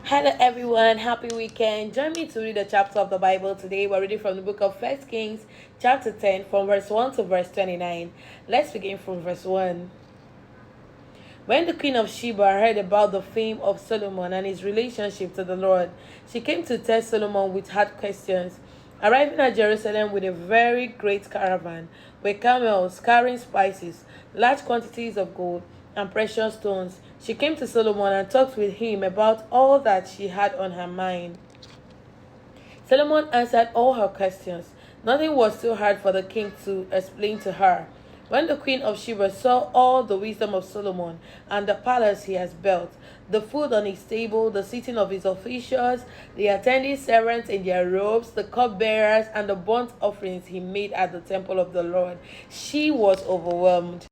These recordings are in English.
Hello everyone, happy weekend. Join me to read a chapter of the Bible today. We're reading from the book of First Kings, chapter 10, from verse 1 to verse 29. Let's begin from verse 1. When the queen of Sheba heard about the fame of Solomon and his relationship to the Lord, she came to test Solomon with hard questions. Arriving at Jerusalem with a very great caravan, with camels carrying spices, large quantities of gold, and precious stones, she came to Solomon and talked with him about all that she had on her mind. Solomon answered all her questions. Nothing was too hard for the king to explain to her. When the queen of Sheba saw all the wisdom of Solomon and the palace he has built, the food on his table, the sitting of his officials, the attending servants in their robes, the cupbearers, and the burnt offerings he made at the temple of the Lord, she was overwhelmed.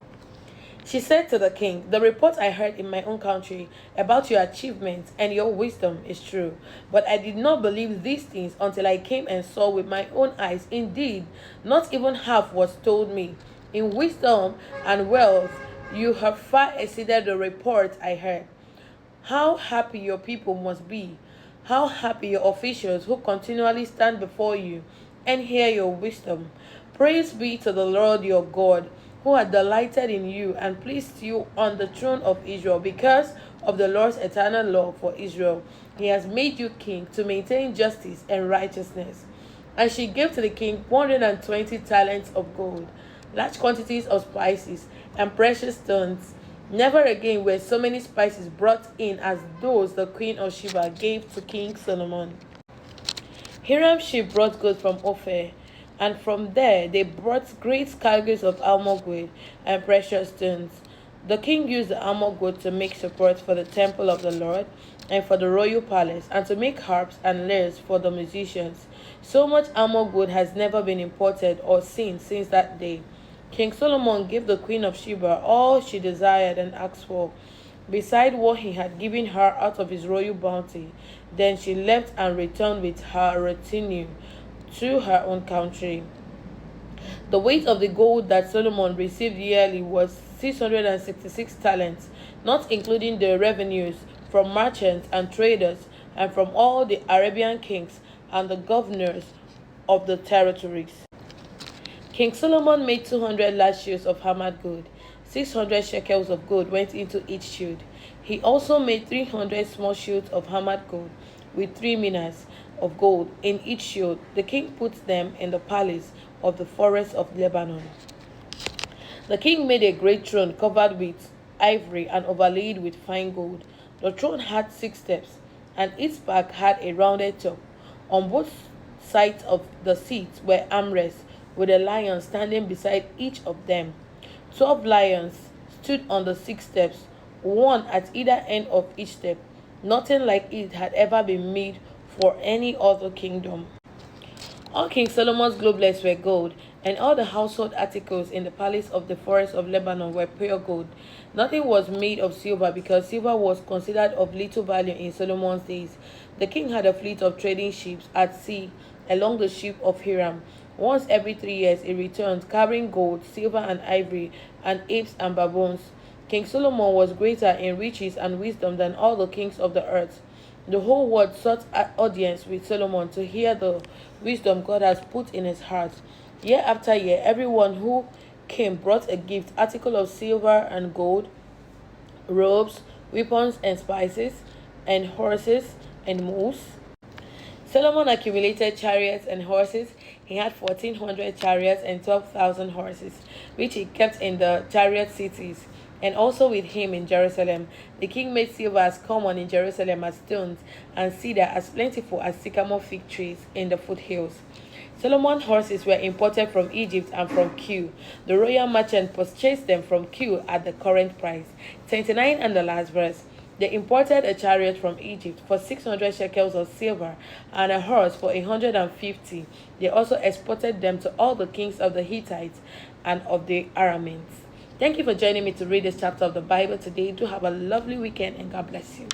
She said to the king, "The report I heard in my own country about your achievements and your wisdom is true. But I did not believe these things until I came and saw with my own eyes. Indeed, not even half was told me. In wisdom and wealth, you have far exceeded the report I heard. How happy your people must be! How happy your officials who continually stand before you and hear your wisdom! Praise be to the Lord your God, who had delighted in you and placed you on the throne of Israel because of the Lord's eternal love for Israel. He has made you king to maintain justice and righteousness." And she gave to the king 120 talents of gold, large quantities of spices, and precious stones. Never again were so many spices brought in as those the queen of Sheba gave to King Solomon. Hiram's ship brought gold from Ophir, and from there they brought great cargoes of almug wood and precious stones. The king used the almug wood to make support for the temple of the Lord and for the royal palace, and to make harps and lyres for the musicians. So much almug wood has never been imported or seen since that day. King Solomon gave the queen of Sheba all she desired and asked for, beside what he had given her out of his royal bounty. Then she left and returned with her retinue to her own country. The weight of the gold that Solomon received yearly was 666 talents, not including the revenues from merchants and traders and from all the Arabian kings and the governors of the territories. King Solomon made 200 large shields of hammered gold. 600 shekels of gold went into each shield. He also made 300 small shields of hammered gold, with 3 minas of gold in each shield. The king put them in the palace of the forest of Lebanon. The king made a great throne covered with ivory and overlaid with fine gold. The throne had 6 steps, and its back had a rounded top. On both sides of the seats were armrests, with a lion standing beside each of them. 12 lions stood on the 6 steps, one at either end of each step. Nothing like it had ever been made for any other kingdom. All King Solomon's globelets were gold, and all the household articles in the palace of the forest of Lebanon were pure gold. Nothing was made of silver, because silver was considered of little value in Solomon's days. The king had a fleet of trading ships at sea along the ship of Hiram. Once every 3 years it returned, carrying gold, silver, and ivory, and apes and baboons. King Solomon was greater in riches and wisdom than all the kings of the earth. The whole world sought audience with Solomon to hear the wisdom God has put in his heart. Year after year, everyone who came brought a gift, article of silver and gold, robes, weapons and spices, and horses and mules. Solomon accumulated chariots and horses. He had 1,400 chariots and 12,000 horses, which he kept in the chariot cities, and also with him in Jerusalem. The king made silver as common in Jerusalem as stones, and cedar as plentiful as sycamore fig trees in the foothills. Solomon's horses were imported from Egypt and from Kue. The royal merchant purchased them from Kue at the current price. 29 and the last verse. They imported a chariot from Egypt for 600 shekels of silver and a horse for 150. They also exported them to all the kings of the Hittites and of the Arameans. Thank you for joining me to read this chapter of the Bible today. Do have a lovely weekend, and God bless you.